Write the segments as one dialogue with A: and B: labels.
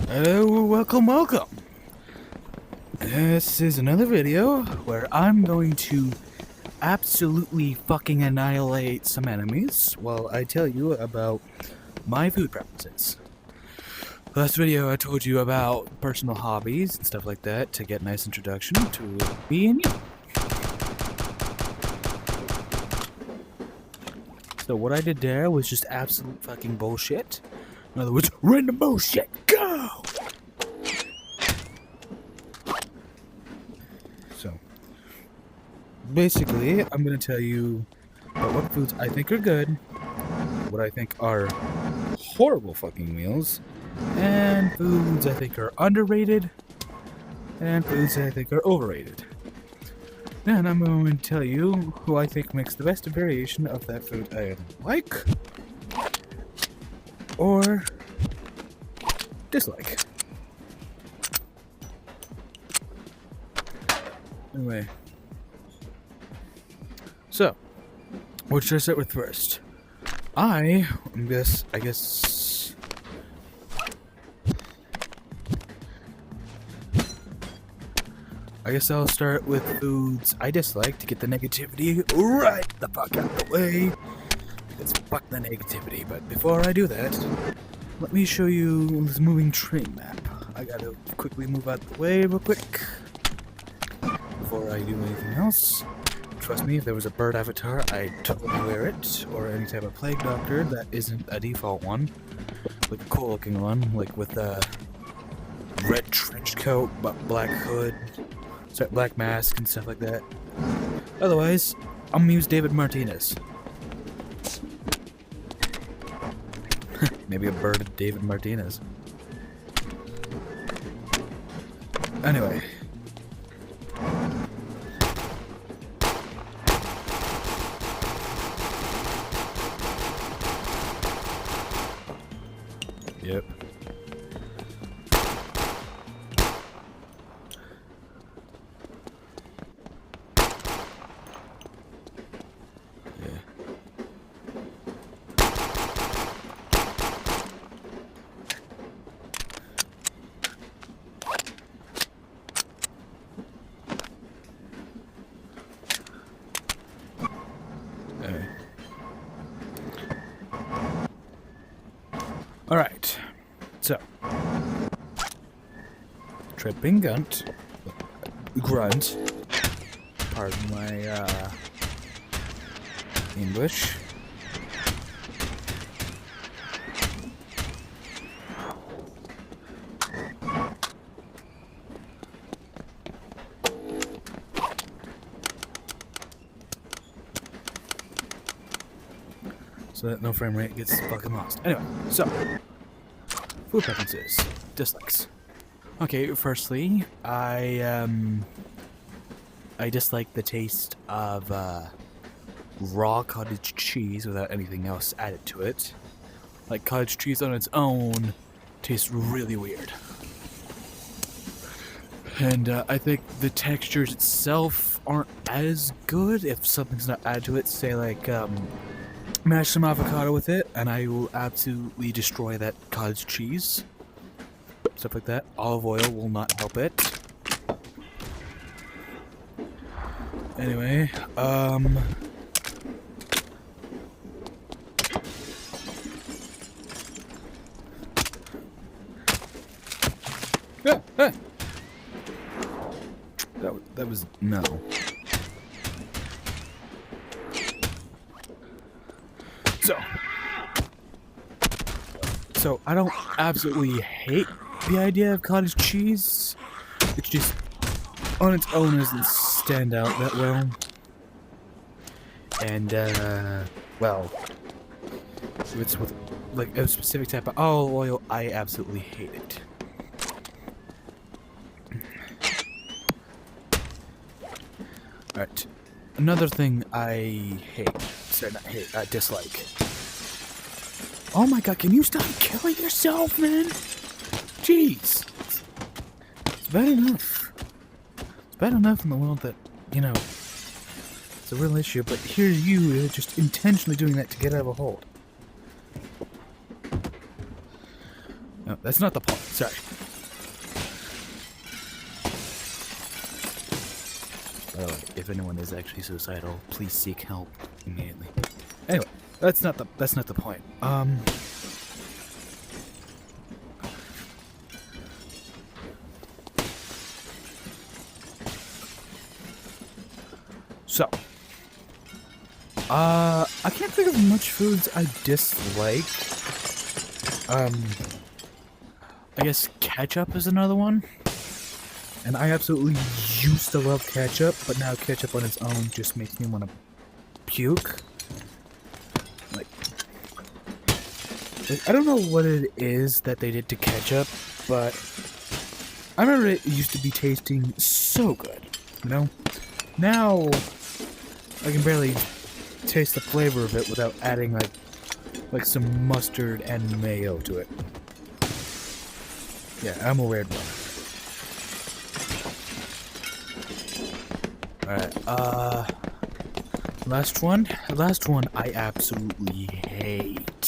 A: Hello, welcome. This is another video where I'm going to absolutely fucking annihilate some enemies while I tell you about my food preferences. Last video I told you about personal hobbies and stuff like that to get a nice introduction to me and you. So what I did there was just absolute fucking bullshit. In other words, random bullshit. Go! So, basically, I'm going to tell you about what foods I think are good, what I think are horrible fucking meals, and foods I think are underrated, and foods I think are overrated. Then I'm going to tell you who I think makes the best variation of that food I either like or dislike. Anyway, so what should I start with first? I guess I'll start with foods I dislike to get the negativity right the fuck out the way. Because fuck the negativity. But before I do that, let me show you this moving train map. I gotta quickly move out the way real quick before I do anything else. Trust me, if there was a bird avatar, I'd totally wear it. Or any type of plague doctor that isn't a default one. Like a cool looking one, like with a red trench coat, but black hood. Black mask and stuff like that. Otherwise, I'm gonna use David Martinez. Maybe a bird of David Martinez. Anyway. Yep. Alright, so tripping grunt, pardon my English. So that no frame rate gets fucking lost. Anyway, so food preferences, dislikes. Okay, firstly, I dislike the taste of raw cottage cheese without anything else added to it. Like cottage cheese on its own tastes really weird. And I think the textures itself aren't as good if something's not added to it. Say like mash some avocado with it, and I will absolutely destroy that cottage cheese. Stuff like that. Olive oil will not help it. Anyway, that was no. So I don't absolutely hate the idea of cottage cheese. It's just on its own doesn't stand out that well. And well, if it's with like a specific type of olive oil, I absolutely hate it. Alright. Another thing I hate. Sorry, not hate, dislike. Oh my god, can you stop killing yourself, man? Jeez. It's bad enough. It's bad enough in the world that, you know, it's a real issue, but here you are just intentionally doing that to get out of a hold. No, that's not the point. Sorry. By the way, if anyone is actually suicidal, please seek help immediately. Anyway, that's not the point. So, I can't think of much foods I dislike. I guess ketchup is another one. And I absolutely used to love ketchup, but now ketchup on its own just makes me want to puke. Like, I don't know what it is that they did to ketchup, but I remember it used to be tasting so good, you know? Now, I can barely taste the flavor of it without adding, like some mustard and mayo to it. Yeah, I'm a weird one. Alright, last one I absolutely hate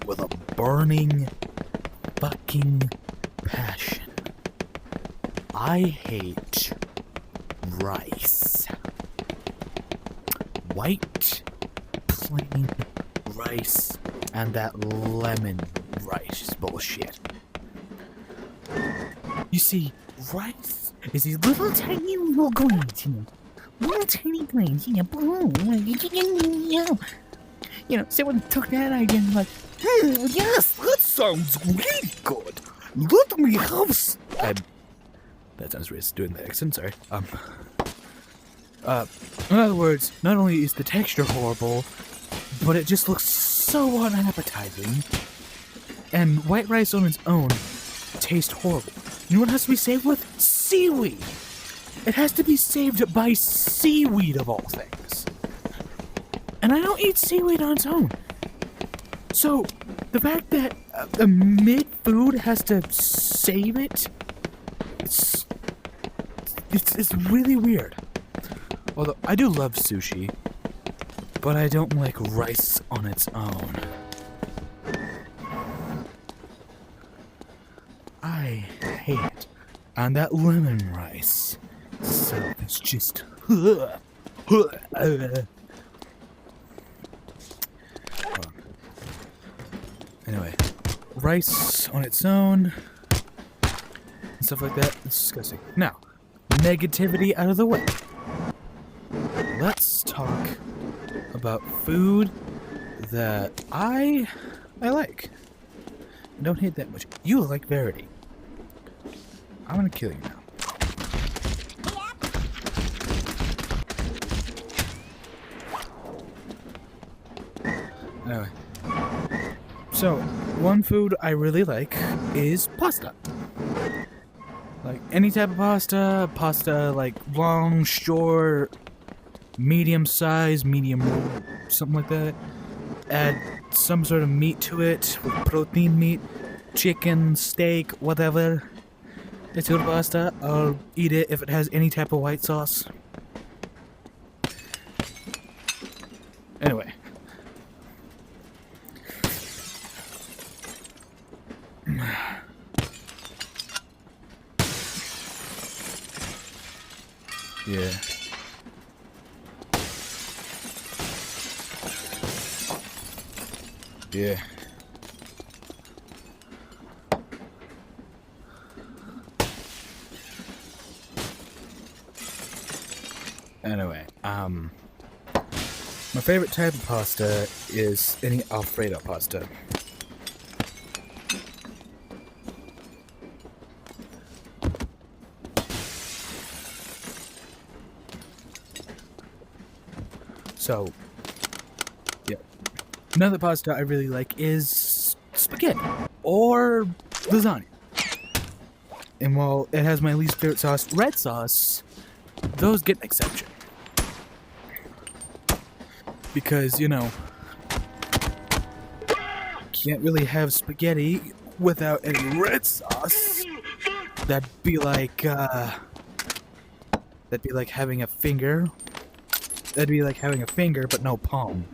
A: with a burning fucking passion. I hate rice. White, plain rice, and that lemon rice is bullshit. You see, rice is these little tiny little grains, little tiny grains, someone took that idea and like, yes, that sounds really good. Let me have that sounds racist doing the accent, sorry. In other words, not only is the texture horrible, but it just looks so unappetizing. And white rice on its own tastes horrible. You know what it has to be saved with? Seaweed! It has to be saved by seaweed of all things. And I don't eat seaweed on its own. So, the fact that a mid-food has to save it, it's really weird. Although, I do love sushi, but I don't like rice on its own. I hate it. And that lemon rice itself is just... Anyway, rice on its own, and stuff like that, it's disgusting. Now, negativity out of the way. Let's talk about food that I like. I don't hate that much. You like Verity. I'm gonna kill you now. Anyway. So, one food I really like is pasta. Like, any type of pasta like long, short, medium size, medium, something like that. Add some sort of meat to it, with protein meat, chicken, steak, whatever. It's good pasta. I'll eat it if it has any type of white sauce. Anyway. Yeah. Yeah. Anyway, my favorite type of pasta is any Alfredo pasta. So, yeah. Another pasta I really like is spaghetti or lasagna. And while it has my least favorite sauce, red sauce, those get an exception. Because, you know, can't really have spaghetti without any red sauce. That'd be like having a finger. That'd be like having a finger, but no palm.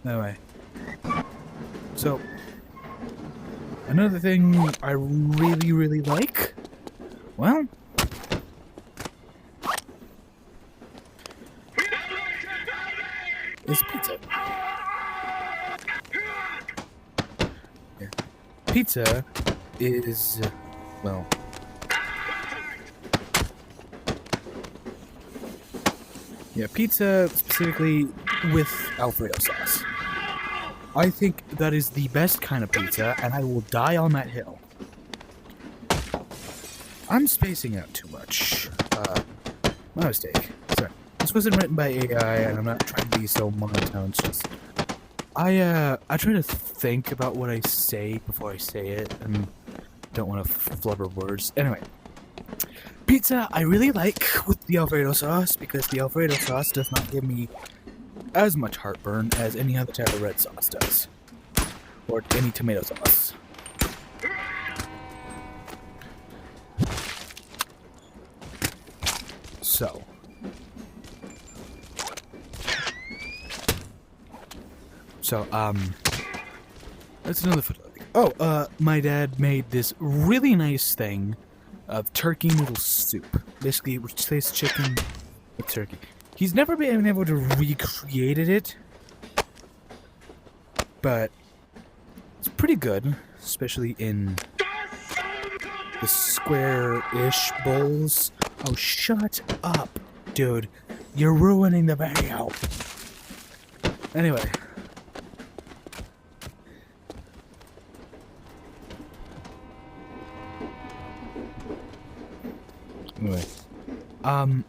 A: Anyway. So, another thing I really, really like, well, is pizza. Yeah. Pizza is, well, yeah, pizza specifically with Alfredo sauce. I think that is the best kind of pizza, and I will die on that hill. I'm spacing out too much. My mistake. Sorry. This wasn't written by AI, and I'm not trying to be so monotone. It's just I try to think about what I say before I say it, and don't want to flubber words. Anyway, pizza I really like with the Alfredo sauce because the Alfredo sauce does not give me as much heartburn as any other type of red sauce does, or any tomato sauce. So, that's another food. Oh, my dad made this really nice thing of turkey noodle soup. Basically, it tastes chicken with turkey. He's never been able to recreate it, but it's pretty good, especially in the square-ish bowls. Oh, shut up, dude. You're ruining the video. Anyway.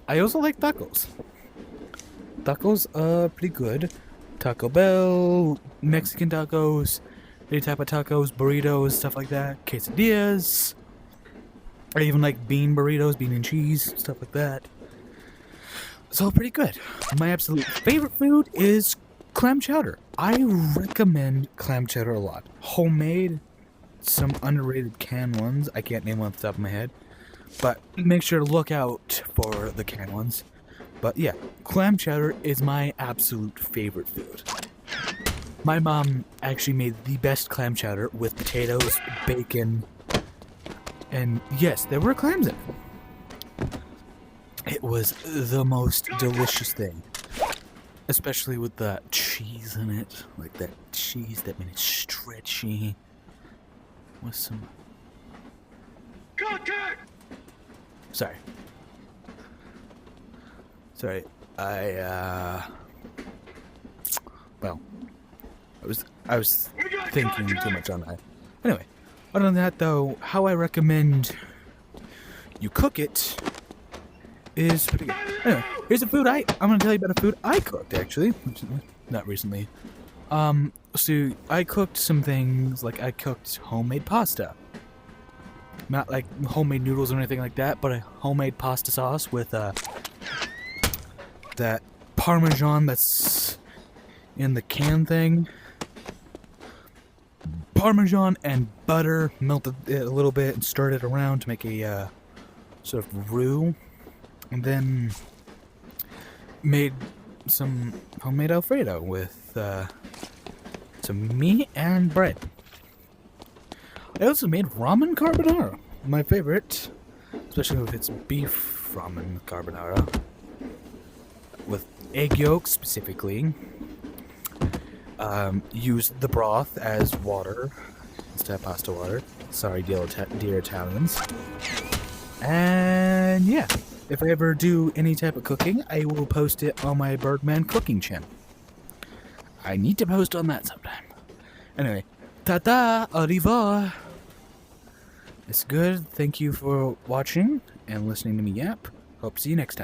A: I also like tacos. Tacos are pretty good. Taco Bell, Mexican tacos, any type of tacos, burritos, stuff like that. Quesadillas. I even like bean burritos, bean and cheese, stuff like that. It's all pretty good. My absolute favorite food is clam chowder. I recommend clam chowder a lot. Homemade, some underrated canned ones. I can't name one off the top of my head. But make sure to look out for the canned ones. But yeah, clam chowder is my absolute favorite food. My mom actually made the best clam chowder with potatoes, bacon, and yes, there were clams in it. It was the most delicious thing. Especially with the cheese in it. Like that cheese that made it stretchy. With some... Sorry. Well, I was thinking too much on that. Anyway, other than that though, how I recommend you cook it is pretty good. Anyway, here's a food I'm gonna tell you about a food I cooked actually, not recently. So I cooked some things, like I cooked homemade pasta. Not like homemade noodles or anything like that, but a homemade pasta sauce with that Parmesan that's in the can thing. Parmesan and butter, melted it a little bit and stirred it around to make a sort of roux. And then made some homemade Alfredo with some meat and bread. I also made ramen carbonara, my favorite, especially if it's beef ramen carbonara, with egg yolks specifically. Used the broth as water instead of pasta water. Sorry, dear Italians. And yeah, if I ever do any type of cooking, I will post it on my Birdman cooking channel. I need to post on that sometime. Anyway, ta-ta, au revoir. It's good. Thank you for watching and listening to me yap. Hope to see you next time.